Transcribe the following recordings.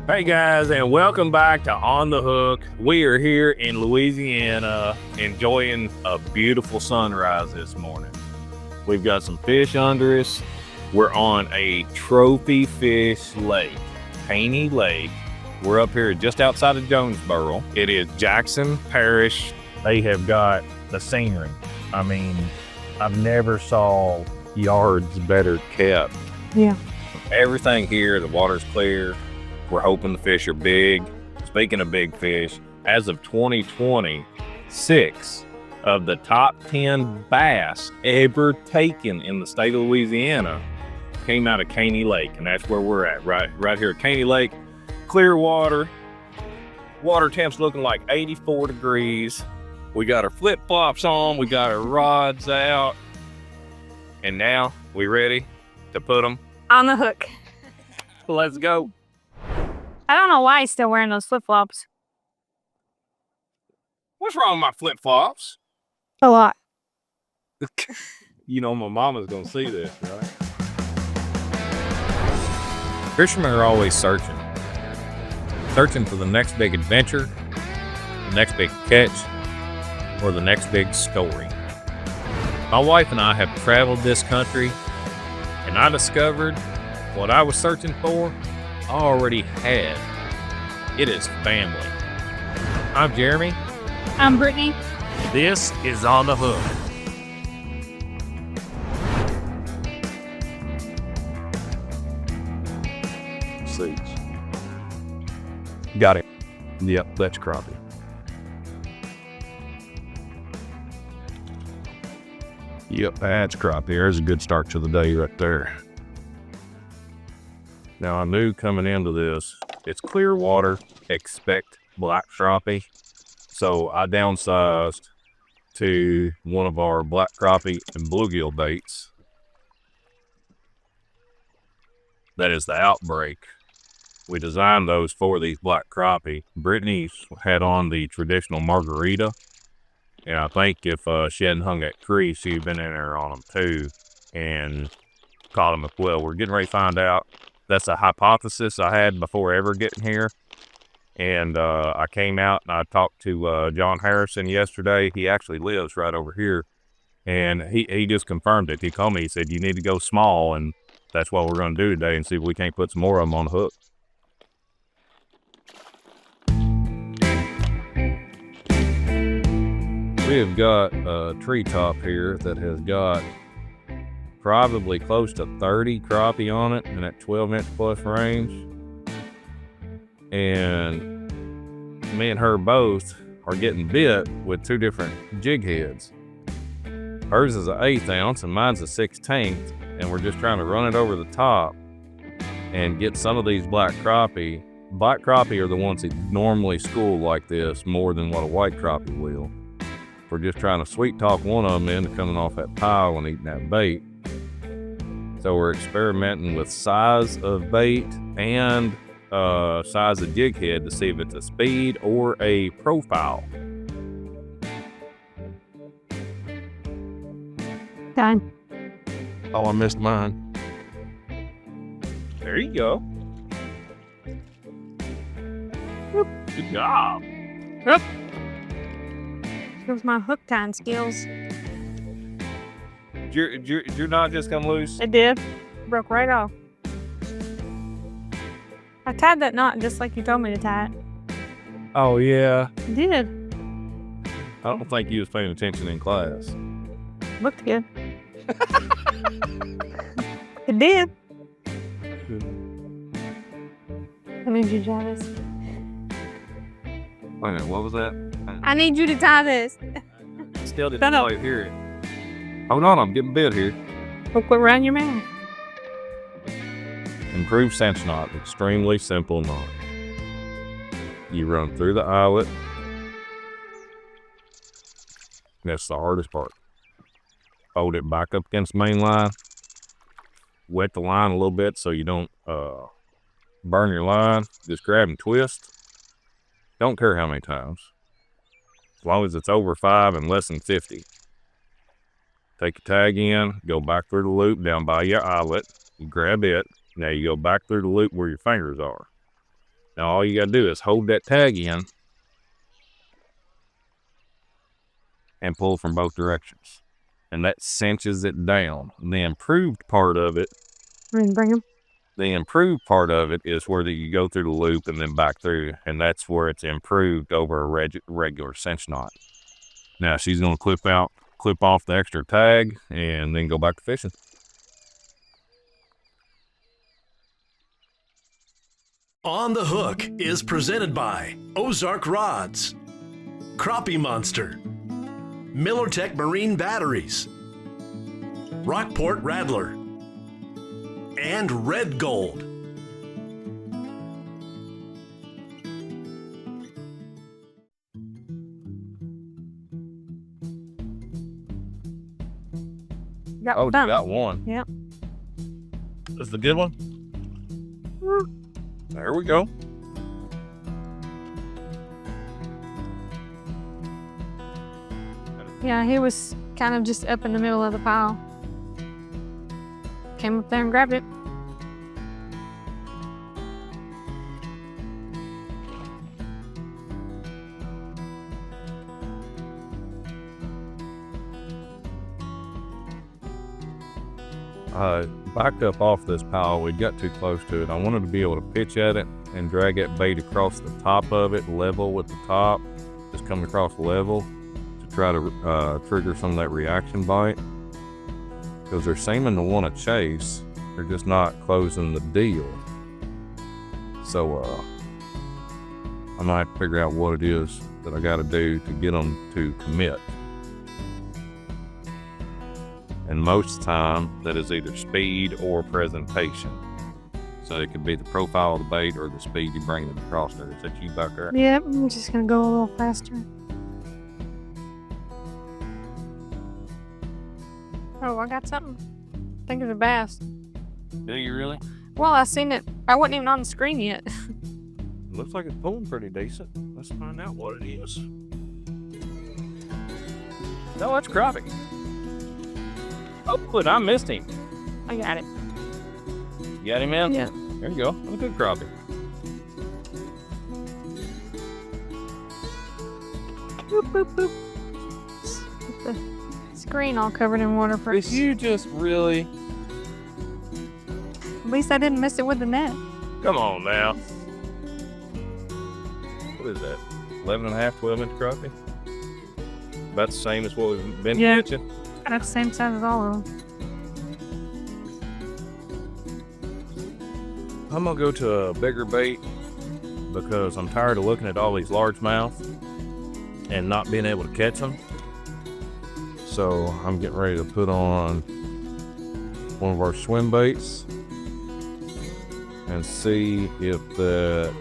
Hey guys, and welcome back to On the Hook. We are here in Louisiana enjoying a beautiful sunrise this morning. We've got some fish under us. We're on a trophy fish lake, Caney Lake. We're up here just outside of Jonesboro. It is Jackson Parish. They have got the scenery. I mean, I've never saw yards better kept. Yeah. Everything here, the water's clear. We're hoping the fish are big. Speaking of big fish, as of 2020, 6 of the top 10 bass ever taken in the state of Louisiana came out of Caney Lake, and that's where we're at, right here at Caney Lake. Clear water. Water temp's looking like 84 degrees. We got our flip-flops on. We got our rods out. And now we ready to put them on the hook. Let's go. I don't know why he's still wearing those flip-flops. What's wrong with my flip-flops? A lot. You know my mama's gonna see this, right? Fishermen are always searching for the next big adventure, the next big catch, or the next big story. My wife and I have traveled this country, and I discovered what I was searching for I already had. It is family. I'm Jeremy. I'm Brittany. This is On the Hook. Seeds. Got it. Yep, that's crappie. Yep, that's crappie. There's a good start to the day right there. Now, I knew coming into this, it's clear water, expect black crappie. So I downsized to one of our black crappie and bluegill baits. That is the Outbreak. We designed those for these black crappie. Brittany had on the traditional margarita. And I think if she hadn't hung that crease, she'd been in there on them too and caught them as well. We're getting ready to find out. That's a hypothesis I had before ever getting here. And I came out and I talked to John Harrison yesterday. He actually lives right over here. And he just confirmed it. He called me. He said, you need to go small. And that's what we're going to do today and see if we can't put some more of them on the hook. We have got a treetop here that has got probably close to 30 crappie on it in that 12-inch plus range. And me and her both are getting bit with 2 different jig heads. Hers is an 1/8 ounce and mine's a 1/16, and we're just trying to run it over the top and get some of these black crappie. Black crappie are the ones that normally school like this more than what a white crappie will. We're just trying to sweet talk one of them into coming off that pile and eating that bait. So we're experimenting with size of bait and size of jig head to see if it's a speed or a profile. Done. Oh, I missed mine. There you go. Whoop. Good job. Whoop. Here's my hook tying skills. You're not just come loose? It did. Broke right off. I tied that knot just like you told me to tie it. Oh, yeah. I did. I don't think you was paying attention in class. Looked good. It did. I need you to tie this. Wait a minute, what was that? I need you to tie this. Still didn't quite hear it. Hold on, I'm getting bit here. Hook it around your mouth. Improved cinch knot, extremely simple knot. You run through the eyelet. That's the hardest part. Hold it back up against the main line. Wet the line a little bit so you don't burn your line. Just grab and twist. Don't care how many times. As long as it's over 5 and less than 50. Take your tag in, go back through the loop down by your eyelet. You grab it. Now you go back through the loop where your fingers are. Now all you gotta do is hold that tag in and pull from both directions. And that cinches it down. The improved part of it, Bring him. the improved part of it is where you go through the loop and then back through, and that's where it's improved over a regular cinch knot. Now she's gonna clip off the extra tag and then go back to fishing. On the Hook is presented by Ozark Rods, Crappie Monster, MillerTech Marine Batteries, Rockport Rattler, and Red Gold. Oh, you got one. Yep. This is a good one. There we go. Yeah, he was kind of just up in the middle of the pile. Came up there and grabbed it. Backed up off this pile. We got too close to it. I wanted to be able to pitch at it and drag that bait across the top of it, level with the top, just coming across level to try to trigger some of that reaction bite. Because they're seeming to want to chase, they're just not closing the deal. So I might have to figure out what it is that I got to do to get them to commit. And most of the time, that is either speed or presentation. So it could be the profile of the bait or the speed you bring it across there. Is that you back there? Yep, I'm just gonna go a little faster. Oh, I got something. I think it's a bass. Do you really? Well, I seen it. I wasn't even on the screen yet. Looks like it's pulling pretty decent. Let's find out what it is. No, it's crappie. Oh, but I missed him. I got it. You got him in? Yeah. There you go. That's a good crappie. Boop, boop, boop. The screen all covered in water Did first. you just really? At least I didn't miss it with the net. Come on now. What is that? 11 and a half, 12 inch crappie? About the same as what we've been catching. That's the same size as all of them. I'm gonna go to a bigger bait because I'm tired of looking at all these largemouth and not being able to catch them. So I'm getting ready to put on one of our swim baits and see if that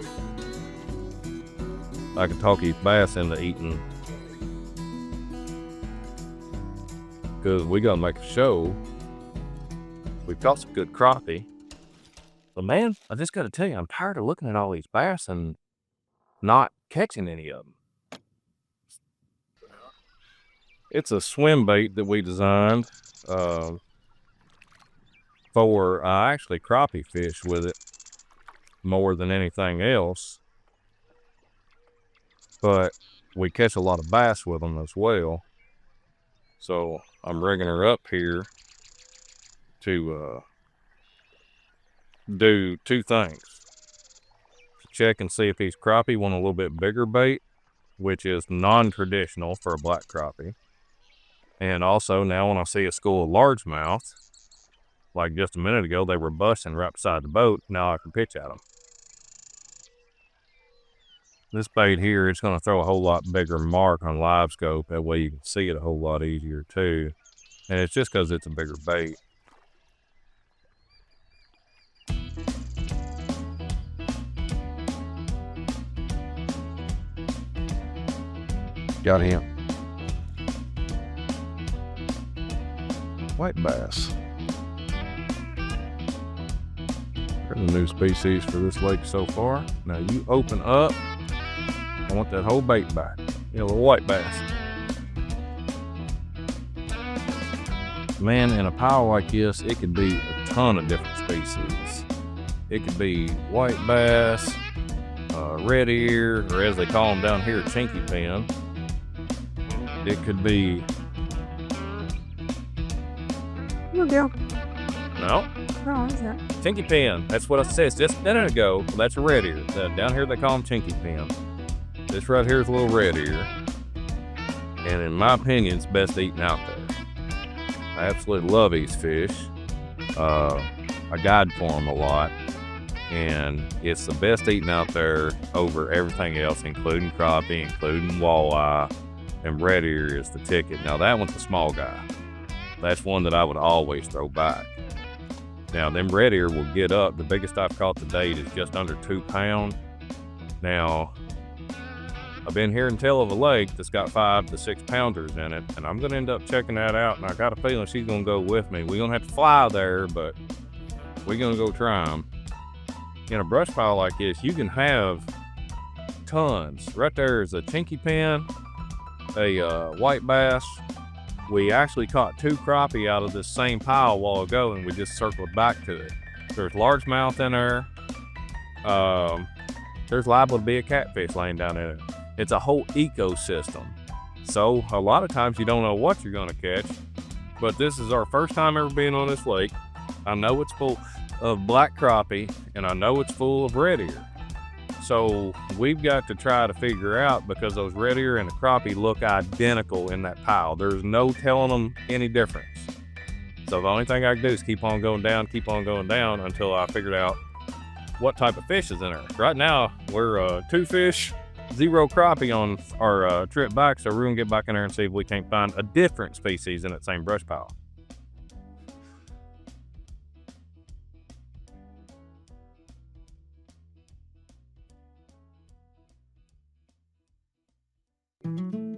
I can talk these bass into eating. Because we gotta make a show. We've caught some good crappie. But man, I just gotta tell you, I'm tired of looking at all these bass and not catching any of them. It's a swim bait that we designed for actually crappie fish with it more than anything else. But we catch a lot of bass with them as well. So I'm rigging her up here to do two things. Check and see if these crappie want a little bit bigger bait, which is non-traditional for a black crappie. And also now when I see a school of largemouth, like just a minute ago, they were busting right beside the boat. Now I can pitch at them. This bait here is going to throw a whole lot bigger mark on live scope. That way you can see it a whole lot easier too. And it's just because it's a bigger bait. Got him. White bass. Got a new species for this lake so far. Now you open up. I want that whole bait back. You know, the white bass. Man, in a pile like this, it could be a ton of different species. It could be white bass, red ear, or as they call them down here, chinky pin. It could be, No deal. no, Oh, what is that? chinky pin. That's what I said just a minute ago. That's a red ear. Down here they call them chinky pin. This right here is a little red ear. And in my opinion, it's best eaten out there. I absolutely love these fish. I guide for them a lot. And it's the best eaten out there over everything else, including crappie, including walleye. And red ear is the ticket. Now that one's a small guy. That's one that I would always throw back. Now them red ear will get up. The biggest I've caught to date is just under 2 pounds. Now, I've been hearing tell of a lake that's got 5 to 6 pounders in it, and I'm gonna end up checking that out, and I got a feeling she's gonna go with me. We're gonna have to fly there, but we're gonna go try them. In a brush pile like this, you can have tons. Right there is a chinky pin, a white bass. We actually caught 2 crappie out of this same pile a while ago, and we just circled back to it. There's largemouth in there. There's liable to be a catfish laying down in it. It's a whole ecosystem. So a lot of times you don't know what you're gonna catch, but this is our first time ever being on this lake. I know it's full of black crappie, and I know it's full of red ear. So we've got to try to figure out, because those red ear and the crappie look identical in that pile. There's no telling them any difference. So the only thing I can do is keep on going down until I figured out what type of fish is in there. Right now, we're 2 fish, 0 crappie on our trip back, so we're gonna get back in there and see if we can't find a different species in that same brush pile.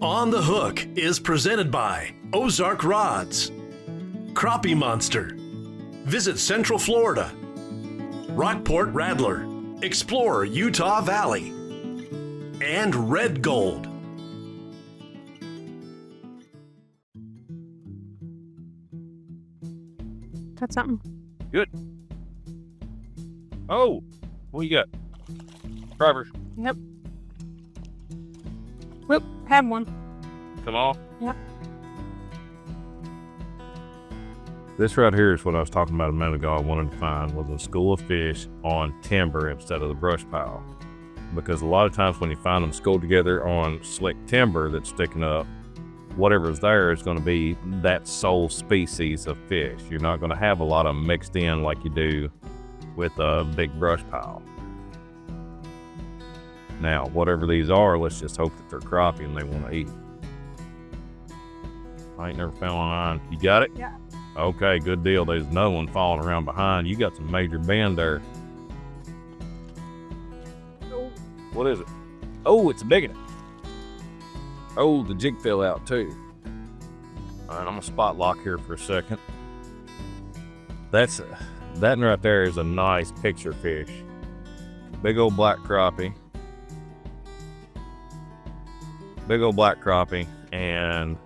On the Hook is presented by Ozark Rods, Crappie Monster, Visit Central Florida, Rockport Rattler, Explore Utah Valley, and Red Gold. That's something. Good. Oh, what you got? Drivers, Yep. Whoop, had one. come on. Yep. This right here is what I was talking about a minute ago. I wanted to find was a school of fish on timber instead of the brush pile. Because a lot of times when you find them schooled together on slick timber that's sticking up, whatever's there is going to be that sole species of fish. You're not going to have a lot of them mixed in like you do with a big brush pile. Now, whatever these are, let's just hope that they're crappie and they want to eat. I ain't never found one. You got it? Yeah. Okay, good deal. There's another one falling around behind. You got some major bend there. What is it? Oh, it's a big one. Oh, the jig fell out too. All right, I'm gonna spot lock here for a second. That right there is a nice picture fish. Big old black crappie. Big old black crappie, and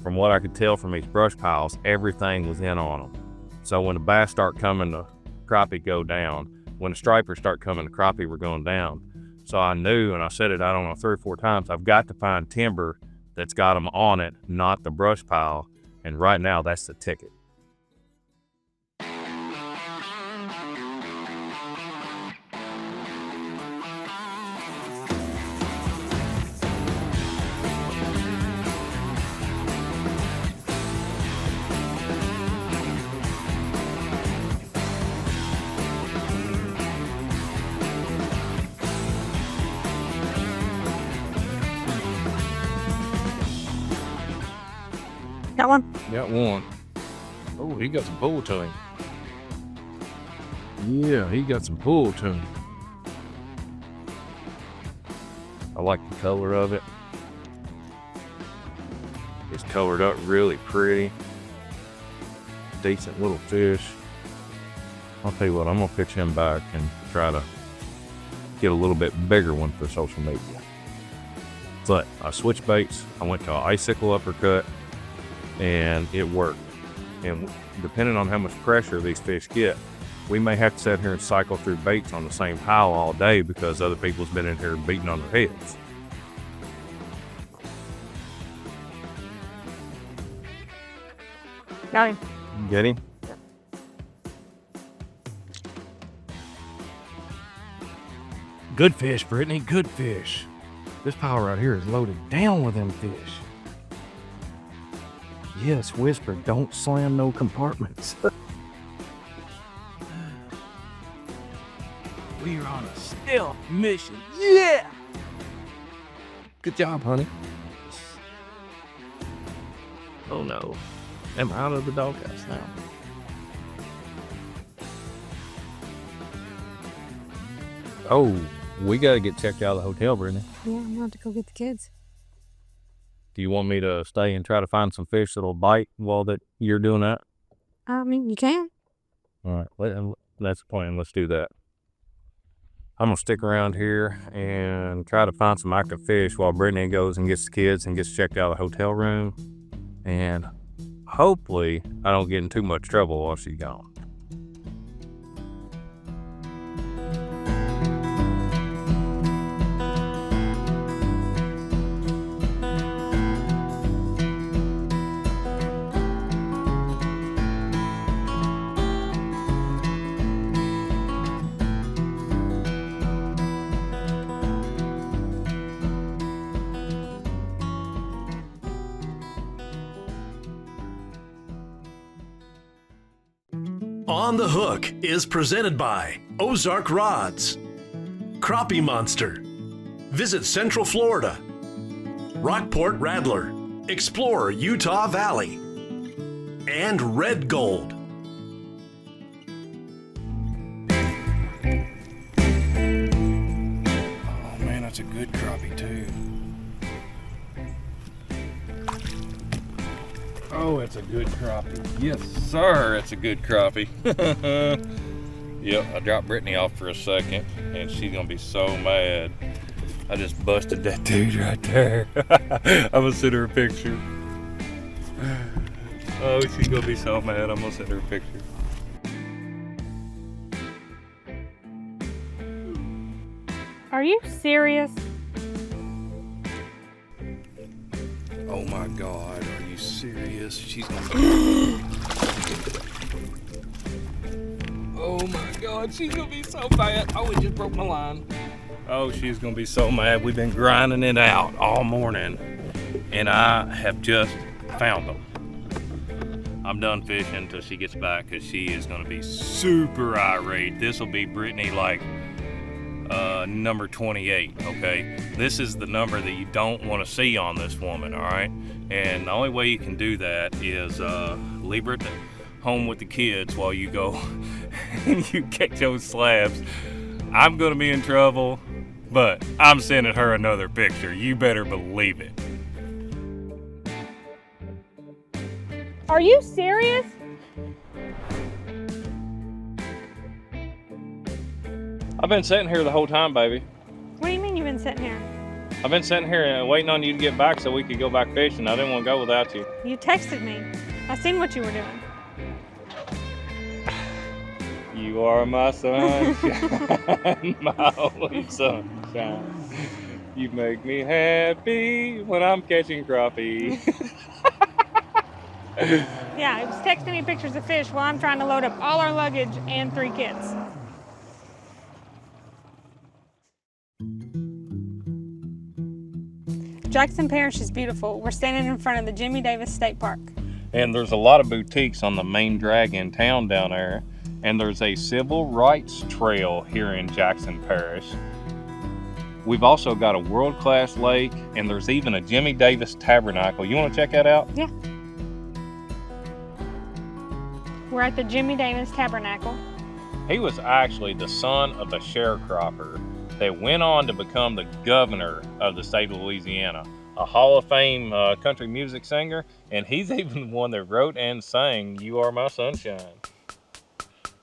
from what I could tell from these brush piles, everything was in on them. So when the bass start coming, the crappie go down. When the stripers start coming, the crappie were going down. So I knew, and I said it, I don't know, 3 or 4 times, I've got to find timber that's got them on it, not the brush pile. And right now, that's the ticket. Got one? Got one. Oh, he got some pull to him. Yeah, he got some pull to him. I like the color of it. It's colored up really pretty. Decent little fish. I'll tell you what, I'm gonna pitch him back and try to get a little bit bigger one for social media. But I switched baits. I went to an icicle uppercut, and it worked. And depending on how much pressure these fish get, we may have to sit here and cycle through baits on the same pile all day because other people's been in here beating on their heads. Got him. Get him? Good fish, Brittany, good fish. This pile right here is loaded down with them fish. Yes, Whisper, don't slam no compartments. We are on a stealth mission. Yeah! Good job, honey. Oh no. I'm out of the doghouse now. Oh, we gotta get checked out of the hotel, Brittany. Yeah, I'm gonna have to go get the kids. Do you want me to stay and try to find some fish that'll bite while that you're doing that? I mean, you can. All right, that's the plan. Let's do that. I'm gonna stick around here and try to find some active fish while Brittany goes and gets the kids and gets checked out of the hotel room. And hopefully I don't get in too much trouble while she's gone. On the Hook is presented by Ozark Rods, Crappie Monster, Visit Central Florida, Rockport Rattler, Explore Utah Valley, and Red Gold. Oh man, that's a good crappie too. Oh, it's a good crappie. Yes, sir, it's a good crappie. Yep, I dropped Brittany off for a second, and she's gonna be so mad. I just busted that dude right there. I'm gonna send her a picture. Oh, she's gonna be so mad. I'm gonna send her a picture. Are you serious? Oh my God, are you serious? She's gonna Oh my God, she's gonna be so mad. Oh, it just broke my line. Oh, she's gonna be so mad. We've been grinding it out all morning, and I have just found them. I'm done fishing until she gets back because she is gonna be super irate. This will be Brittany like number 28, okay? This is the number that you don't want to see on this woman, all right? And the only way you can do that is leave her at home with the kids while you go and you catch those slabs. I'm gonna be in trouble, but I'm sending her another picture. You better believe it. Are you serious? I've been sitting here the whole time, baby. What do you mean you've been sitting here? I've been sitting here waiting on you to get back so we could go back fishing. I didn't want to go without you. You texted me. I seen what you were doing. You are my sunshine, my only sunshine. You make me happy when I'm catching crappie. Yeah, he was texting me pictures of fish while I'm trying to load up all our luggage and 3 kids. Jackson Parish is beautiful. We're standing in front of the Jimmy Davis State Park. And there's a lot of boutiques on the main drag in town down there. And there's a civil rights trail here in Jackson Parish. We've also got a world-class lake, and there's even a Jimmy Davis Tabernacle. You want to check that out? Yeah. We're at the Jimmy Davis Tabernacle. He was actually the son of a sharecropper that went on to become the governor of the state of Louisiana, a Hall of Fame country music singer, and he's even the one that wrote and sang "You Are My Sunshine."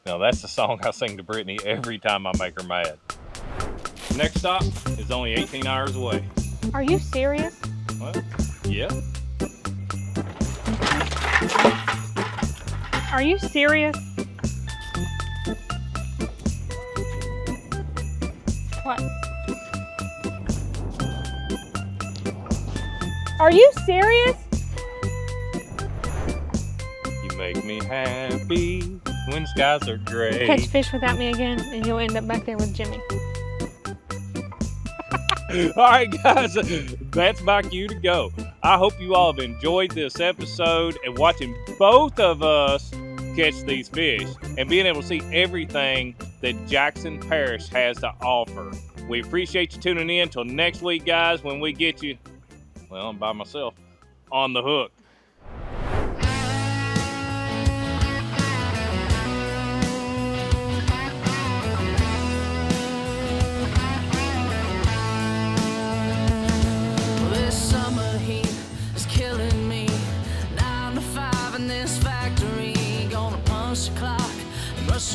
Now that's the song I sing to Brittany every time I make her mad. Next stop is only 18 hours away. Are you serious? Well, yeah. Are you serious? What? Are you serious? You make me happy when skies are gray. Catch fish without me again, and you'll end up back there with Jimmy. All right, guys, that's my cue to go. I hope you all have enjoyed this episode and watching both of us catch these fish and being able to see everything that Jackson Parish has to offer. We appreciate you tuning in. Till next week, guys, when we get you, well, I'm by myself, on the hook.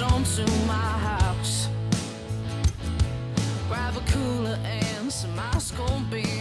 Onto my house, grab a cooler and some ice cold beer.